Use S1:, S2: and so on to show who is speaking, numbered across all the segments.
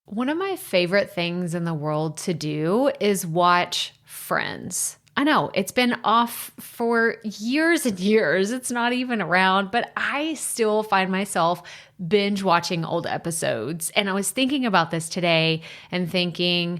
S1: One of my favorite things in the world to do is watch Friends. I know it's been off for years and years. It's not even around, but I still find myself binge watching old episodes. And I was thinking about this today and thinking,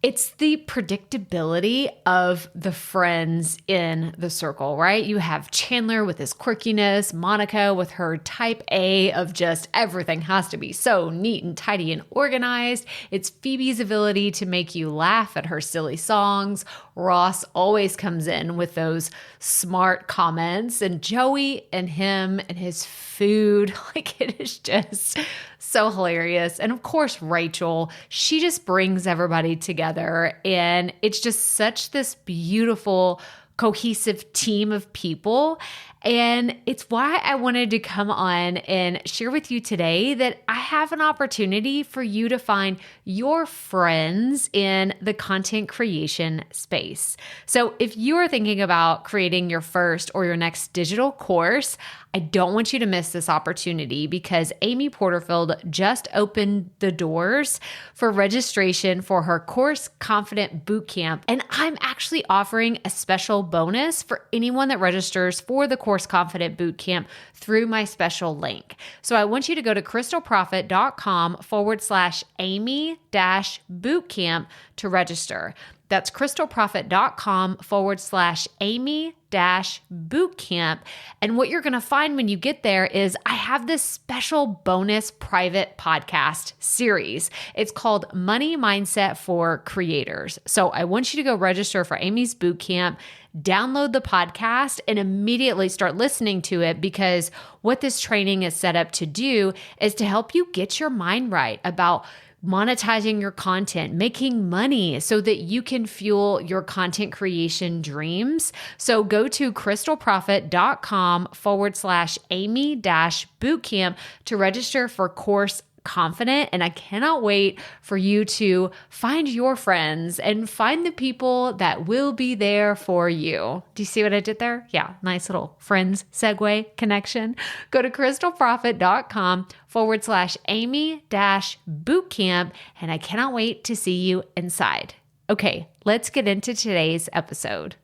S1: it's the predictability of the friends in the circle, right? You have Chandler with his quirkiness, Monica with her type A of just everything has to be so neat and tidy and organized. It's Phoebe's ability to make you laugh at her silly songs. Ross always comes in with those smart comments, and Joey and him and his food, like it is just so hilarious. And of course, Rachel, she just brings everybody together, and it's just such this beautiful, cohesive team of people. And it's why I wanted to come on and share with you today that I have an opportunity for you to find your friends in the content creation space. So if you are thinking about creating your first or your next digital course, I don't want you to miss this opportunity because Amy Porterfield just opened the doors for registration for her Course Confident Bootcamp. And I'm actually offering a special bonus for anyone that registers for the Course Confident Bootcamp through my special link. So I want you to go to crystalprofit.com/Amy-bootcamp to register. That's crystalprofit.com/Amy-bootcamp. And what you're going to find when you get there is I have this special bonus private podcast series. It's called Money Mindset for Creators. So I want you to go register for Amy's bootcamp, download the podcast, and immediately start listening to it, because what this training is set up to do is to help you get your mind right about monetizing your content, making money so that you can fuel your content creation dreams. So go to crystalprofit.com/Amy-bootcamp to register for Course Confident. And I cannot wait for you to find your friends and find the people that will be there for you. Do you see what I did there? Yeah, nice little friends segue connection. Go to crystalprofit.com/Amy-bootcamp. And I cannot wait to see you inside. Okay, let's get into today's episode.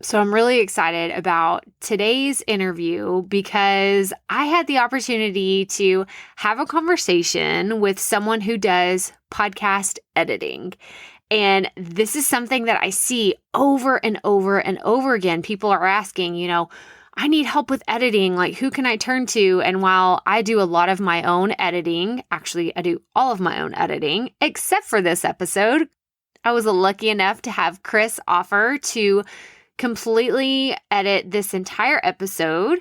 S1: So I'm really excited about today's interview because I had the opportunity to have a conversation with someone who does podcast editing. And this is something that I see over and over and over again. People are asking, I need help with editing. Like, who can I turn to? And while I do a lot of my own editing, actually, I do all of my own editing, except for this episode, I was lucky enough to have Chris offer to completely edit this entire episode.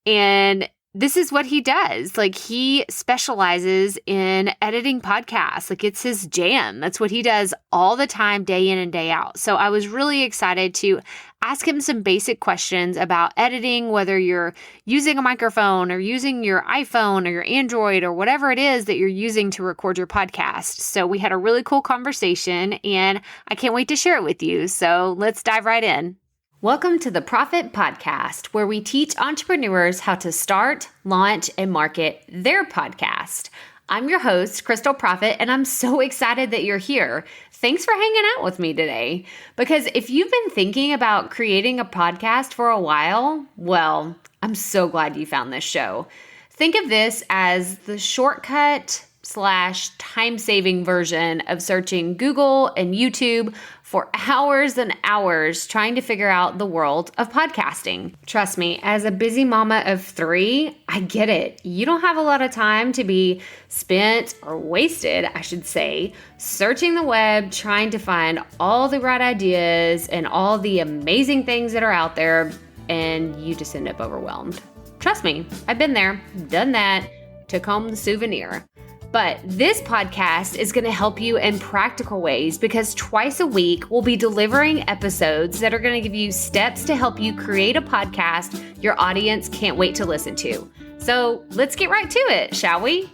S1: And this is what he does. Like, he specializes in editing podcasts. Like, it's his jam. That's what he does all the time, day in and day out. So I was really excited to ask him some basic questions about editing, whether you're using a microphone or using your iPhone or your Android or whatever it is that you're using to record your podcast. So we had a really cool conversation, and I can't wait to share it with you. So let's dive right in. Welcome to the Profit Podcast, where we teach entrepreneurs how to start, launch, and market their podcast. I'm your host, Crystal Profit, and I'm so excited that you're here. Thanks for hanging out with me today. Because if you've been thinking about creating a podcast for a while, well, I'm so glad you found this show. Think of this as the shortcut / time-saving version of searching Google and YouTube for hours and hours trying to figure out the world of podcasting. Trust me, as a busy mama of 3, I get it. You don't have a lot of time to be spent or wasted, I should say, searching the web, trying to find all the right ideas and all the amazing things that are out there, and you just end up overwhelmed. Trust me, I've been there, done that, took home the souvenir. But this podcast is going to help you in practical ways because twice a week we'll be delivering episodes that are going to give you steps to help you create a podcast your audience can't wait to listen to. So let's get right to it, shall we?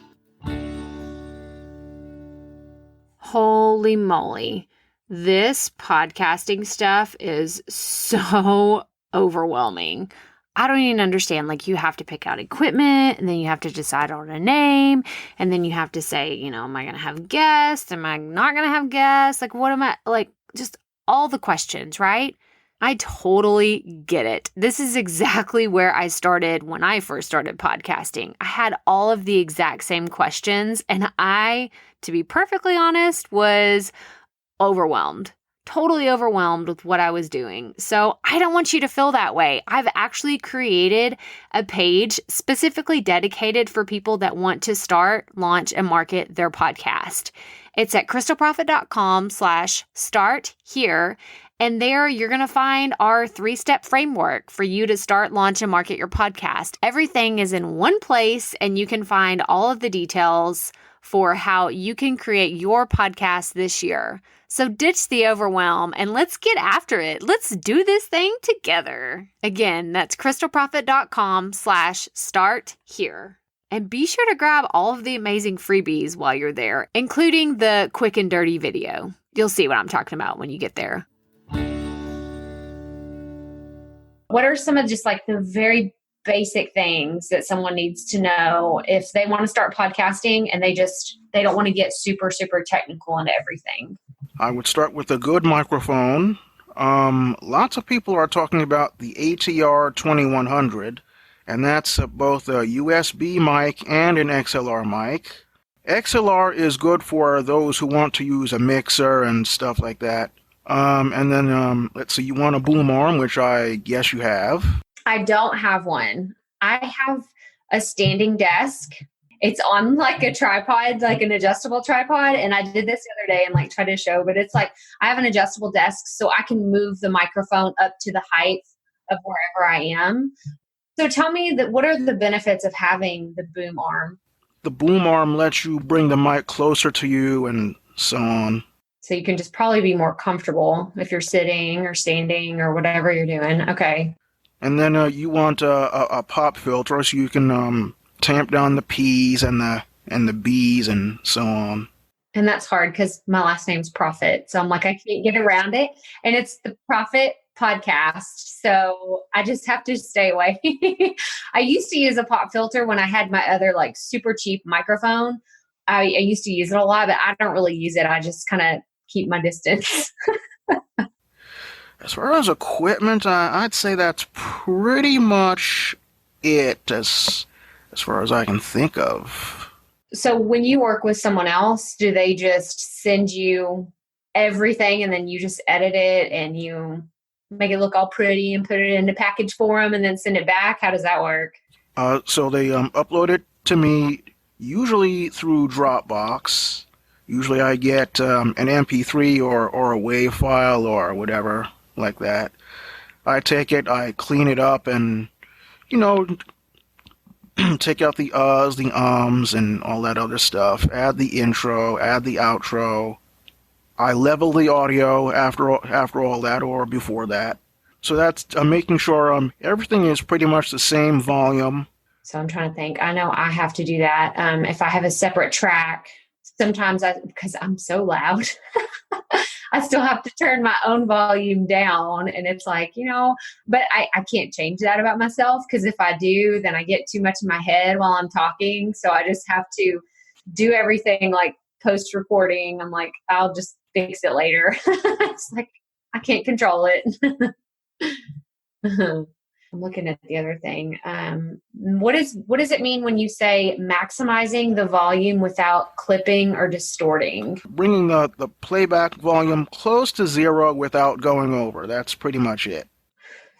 S1: Holy moly. This podcasting stuff is so overwhelming. I don't even understand. Like, you have to pick out equipment, and then you have to decide on a name, and then you have to say, am I going to have guests? Am I not going to have guests? Like, what am I, like, just all the questions, right? I totally get it. This is exactly where I started when I first started podcasting. I had all of the exact same questions, and I, to be perfectly honest, was overwhelmed. Totally overwhelmed with what I was doing. So I don't want you to feel that way. I've actually created a page specifically dedicated for people that want to start, launch, and market their podcast. It's at crystalprofit.com/start here. And there you're going to find our 3-step framework for you to start, launch, and market your podcast. Everything is in one place, and you can find all of the details for how you can create your podcast this year. So ditch the overwhelm and let's get after it. Let's do this thing together. Again, that's crystalprofit.com/start here. And be sure to grab all of the amazing freebies while you're there, including the quick and dirty video. You'll see what I'm talking about when you get there. What are some of just like the very basic things that someone needs to know if they want to start podcasting and they don't want to get super, super technical into everything?
S2: I would start with a good microphone. Lots of people are talking about the ATR 2100, and that's both a USB mic and an XLR mic. XLR is good for those who want to use a mixer and stuff like that. And then, let's see, you want a boom arm, which I guess you have.
S1: I don't have one. I have a standing desk. It's on like a tripod, like an adjustable tripod. And I did this the other day and like tried to show, but it's like I have an adjustable desk so I can move the microphone up to the height of wherever I am. So tell me what are the benefits of having the boom arm?
S2: The boom arm lets you bring the mic closer to you and so on.
S1: So you can just probably be more comfortable if you're sitting or standing or whatever you're doing. Okay.
S2: And then you want a pop filter so you can tamp down the P's and the B's and so on.
S1: And that's hard because my last name's Profit. So I'm like, I can't get around it. And it's the Profit podcast. So I just have to stay away. I used to use a pop filter when I had my other like super cheap microphone. I used to use it a lot, but I don't really use it. I just kind of keep my distance.
S2: As far as equipment, I'd say that's pretty much it as far as I can think of.
S1: So when you work with someone else, do they just send you everything and then you just edit it and you make it look all pretty and put it in a package for them and then send it back? How does that work?
S2: So they upload it to me, usually through Dropbox. Usually I get an MP3 or a WAV file or whatever like that. I take it, I clean it up and, take out the uhs, the ums, and all that other stuff. Add the intro, add the outro. I level the audio after all that or before that. So that's making sure everything is pretty much the same volume.
S1: So I'm trying to think. I know I have to do that. If I have a separate track, sometimes because I'm so loud, I still have to turn my own volume down. And it's like, but I can't change that about myself because if I do, then I get too much in my head while I'm talking. So I just have to do everything like post-recording. I'm like, I'll just fix it later. It's like, I can't control it. I'm looking at the other thing. What does it mean when you say maximizing the volume without clipping or distorting?
S2: Bringing the playback volume close to zero without going over. That's pretty much it.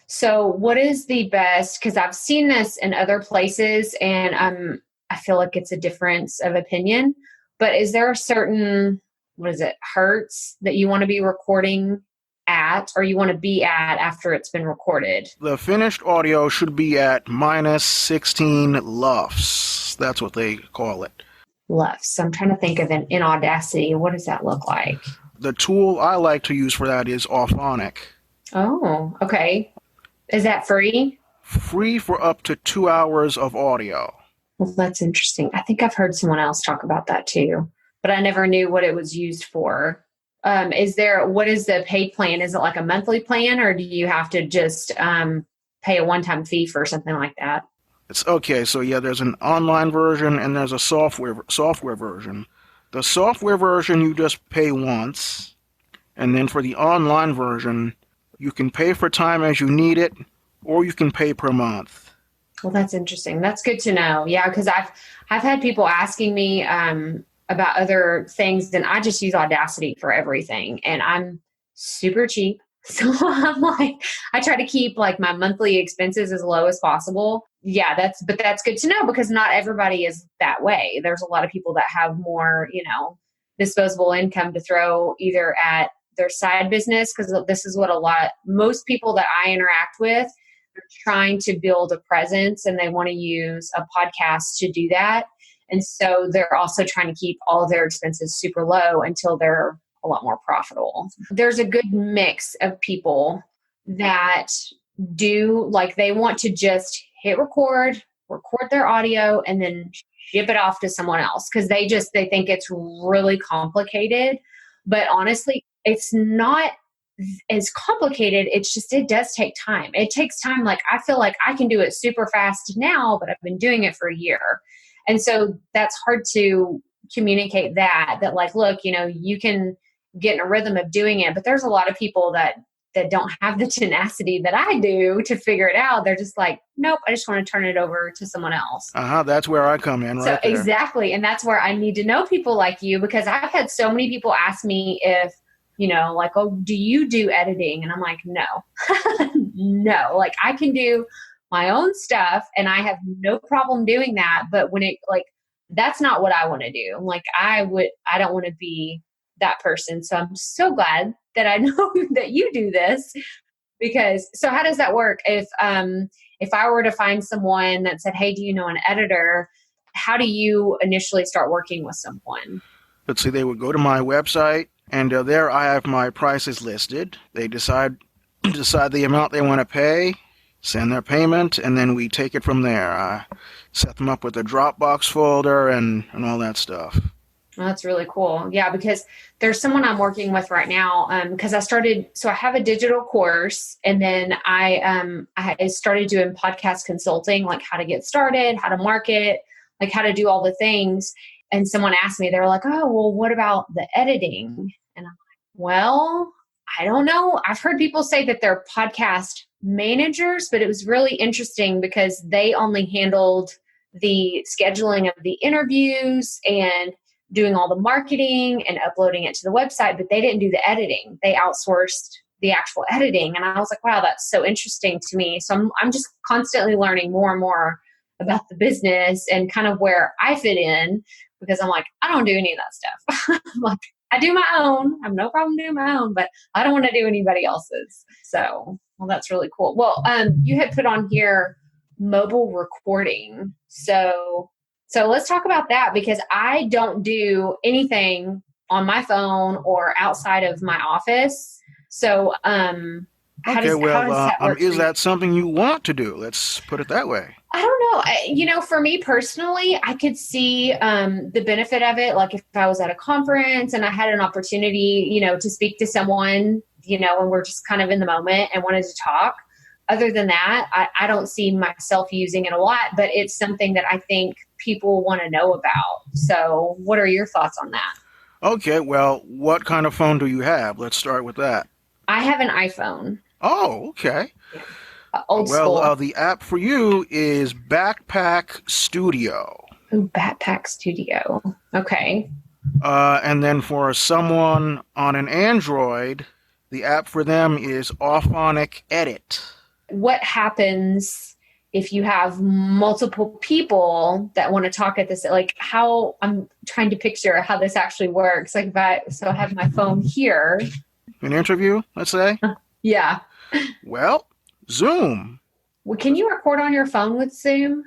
S1: So what is the best, because I've seen this in other places and I feel like it's a difference of opinion, but is there a certain, hertz that you want to be recording at or you want to be at after it's been recorded?
S2: The finished audio should be at minus 16 LUFS. That's what they call it.
S1: LUFS. I'm trying to think of it in Audacity. What does that look like?
S2: The tool I like to use for that is Auphonic.
S1: Oh, okay. Is that free?
S2: Free for up to 2 hours of audio.
S1: Well, that's interesting. I think I've heard someone else talk about that too, but I never knew what it was used for. What is the paid plan? Is it like a monthly plan or do you have to just pay a one-time fee for something like that.
S2: It's okay. So yeah, there's an online version and there's a software version. The software version you just pay once, and then for the online version, you can pay for time as you need it, or you can pay per month.
S1: Well, that's interesting. That's good to know. Yeah, because I've had people asking me about other things, and I just use Audacity for everything, and I'm super cheap. So I'm like, I try to keep like my monthly expenses as low as possible. Yeah, that's good to know, because not everybody is that way. There's a lot of people that have more, disposable income to throw either at their side business, because this is what most people that I interact with are trying to build a presence, and they want to use a podcast to do that. And so they're also trying to keep all their expenses super low until they're a lot more profitable. There's a good mix of people that do, like, they want to just hit record their audio, and then ship it off to someone else, because they think it's really complicated. But honestly, it's not as complicated. It's just, it does take time. It takes time. Like, I feel like I can do it super fast now, but I've been doing it for a year. And so that's hard to communicate that like, look, you can get in a rhythm of doing it. But there's a lot of people that don't have the tenacity that I do to figure it out. They're just like, nope, I just want to turn it over to someone else.
S2: That's where I come in, right there.
S1: Exactly. And that's where I need to know people like you, because I've had so many people ask me if, like, oh, do you do editing? And I'm like, no, no, like, I can do my own stuff and I have no problem doing that. But when that's not what I want to do. Like, I don't want to be that person. So I'm so glad that I know that you do this, because, so how does that work? If I were to find someone that said, hey, do you know an editor? How do you initially start working with someone?
S2: Let's see, they would go to my website, and there I have my prices listed. They decide the amount they want to pay, send their payment, and then we take it from there. I set them up with a Dropbox folder and all that stuff.
S1: Well, that's really cool. Yeah, because there's someone I'm working with right now. Because I have a digital course, and then I started doing podcast consulting, like how to get started, how to market, like how to do all the things. And someone asked me, they were like, oh, well, what about the editing? And I'm like, well, I don't know. I've heard people say that they're podcast managers, but it was really interesting because they only handled the scheduling of the interviews and doing all the marketing and uploading it to the website, but they didn't do the editing. They outsourced the actual editing. And I was like, wow, that's so interesting to me. So I'm just constantly learning more and more about the business and kind of where I fit in, because I'm like, I don't do any of that stuff. I'm like, I do my own. I have no problem doing my own, but I don't want to do anybody else's. So, well, that's really cool. Well, you had put on here mobile recording. So let's talk about that, because I don't do anything on my phone or outside of my office. So, how does that work?
S2: Is that something you want to do? Let's put it that way.
S1: I don't know. For me personally, I could see the benefit of it. Like if I was at a conference and I had an opportunity, to speak to someone, and we're just kind of in the moment and wanted to talk. Other than that, I don't see myself using it a lot, but it's something that I think people want to know about. So what are your thoughts on that?
S2: Okay, well, what kind of phone do you have? Let's start with that.
S1: I have an iPhone.
S2: Oh, okay.
S1: Old school.
S2: Well, the app for you is Backpack Studio.
S1: Ooh, Backpack Studio. Okay.
S2: And then for someone on an Android, the app for them is Auphonic Edit. What
S1: happens if you have multiple people that want to talk at this? Like, how I'm trying to picture how this actually works. Like, I have my phone here.
S2: An interview, let's say?
S1: Yeah.
S2: Well, Zoom.
S1: Well, can you record on your phone with Zoom?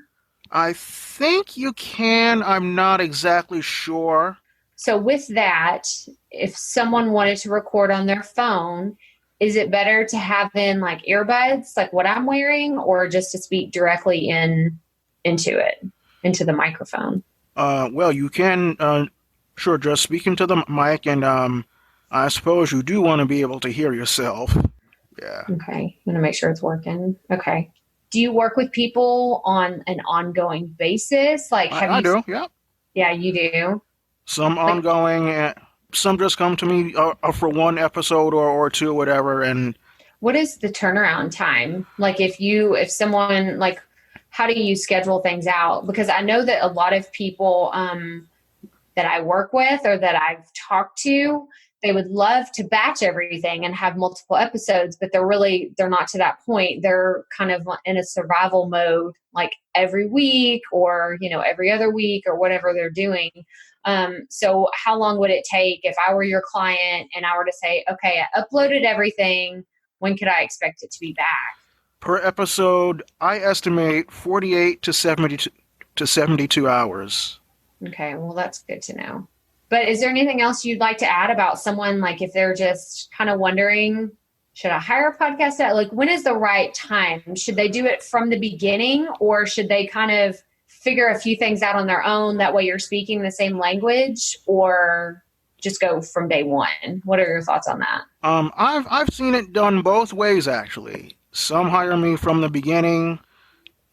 S2: I think you can. I'm not exactly sure.
S1: So with that, if someone wanted to record on their phone, is it better to have in like earbuds, like what I'm wearing, or just to speak directly into the microphone?
S2: Well, you can, sure, just speak into the mic, and I suppose you do want to be able to hear yourself. Yeah.
S1: Okay. I'm going to make sure it's working. Okay. do you work with people on an ongoing basis? Like,
S2: I do, yeah.
S1: Yeah, you do.
S2: Some ongoing, some just come to me for one episode or two, whatever. And
S1: what is the turnaround time? Like, if someone, like, how do you schedule things out? Because I know that a lot of people that I work with or that I've talked to, they would love to batch everything and have multiple episodes, but they're not to that point. They're kind of in a survival mode, like every week or, every other week or whatever they're doing. So how long would it take if I were your client and I were to say, okay, I uploaded everything. When could I expect it to be back?
S2: Per episode, I estimate 48 to 72 hours.
S1: Okay, well, that's good to know. But is there anything else you'd like to add about someone, like if they're just kind of wondering, should I hire a podcast editor? Like, when is the right time? Should they do it from the beginning, or should they kind of figure a few things out on their own? That way you're speaking the same language, or just go from day one? What are your thoughts on that?
S2: I've seen it done both ways, actually. Some hire me from the beginning.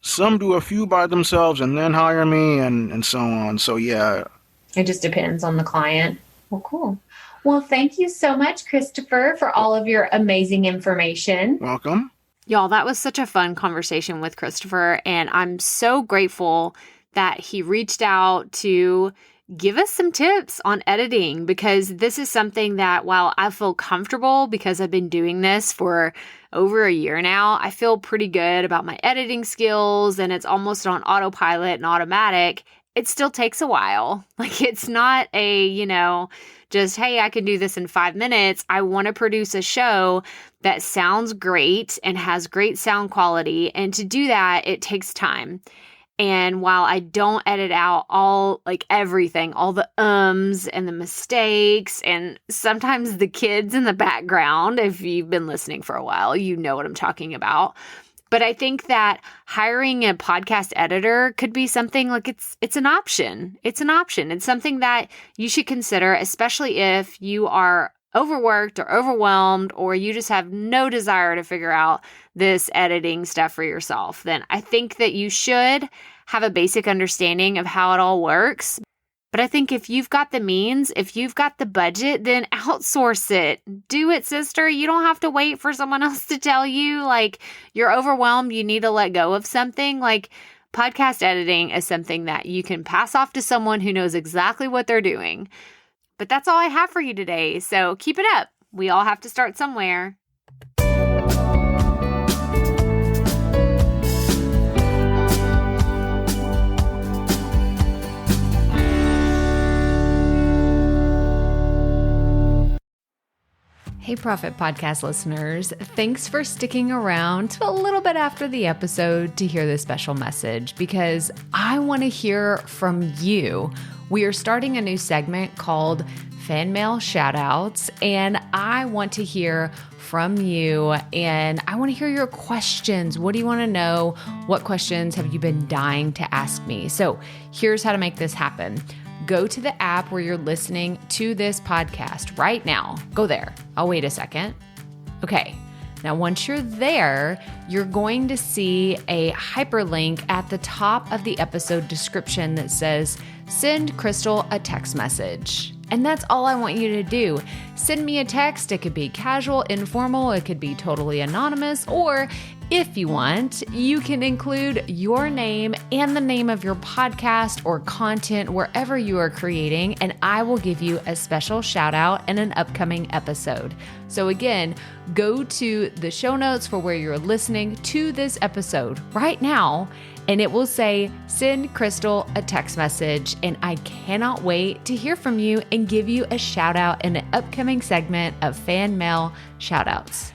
S2: Some do a few by themselves and then hire me, and so on. So, yeah.
S1: It just depends on the client. Well, cool. Well, thank you so much, Christopher, for all of your amazing information.
S2: Welcome.
S1: Y'all, that was such a fun conversation with Christopher, and I'm so grateful that he reached out to give us some tips on editing, because this is something that, while I feel comfortable because I've been doing this for over a year now, I feel pretty good about my editing skills, and it's almost on autopilot and automatic. It still takes a while. Like, it's not just, hey, I can do this in 5 minutes. I want to produce a show that sounds great and has great sound quality. And to do that, it takes time. And while I don't edit out everything, all the ums and the mistakes and sometimes the kids in the background, if you've been listening for a while, you know what I'm talking about. But I think that hiring a podcast editor could be something like it's an option. It's an option. It's something that you should consider, especially if you are overworked or overwhelmed, or you just have no desire to figure out this editing stuff for yourself. Then I think that you should have a basic understanding of how it all works. But I think if you've got the means, if you've got the budget, then outsource it. Do it, sister. You don't have to wait for someone else to tell you, like, you're overwhelmed, you need to let go of something. Like, podcast editing is something that you can pass off to someone who knows exactly what they're doing. But that's all I have for you today. So keep it up. We all have to start somewhere. Hey, Profit Podcast listeners. Thanks for sticking around to a little bit after the episode to hear this special message, because I want to hear from you. We are starting a new segment called Fan Mail Shoutouts, and I want to hear from you, and I want to hear your questions. What do you want to know? What questions have you been dying to ask me? So here's how to make this happen. Go to the app where you're listening to this podcast right now. Go there. I'll wait a second. Okay. Now, once you're there, you're going to see a hyperlink at the top of the episode description that says, send Crystal a text message. And that's all I want you to do. Send me a text. It could be casual, informal. It could be totally anonymous. Or if you want, you can include your name and the name of your podcast or content wherever you are creating, and I will give you a special shout out in an upcoming episode. So again, go to the show notes for where you're listening to this episode right now, and it will say, send Crystal a text message. And I cannot wait to hear from you and give you a shout out in an upcoming segment of Fan Mail Shoutouts.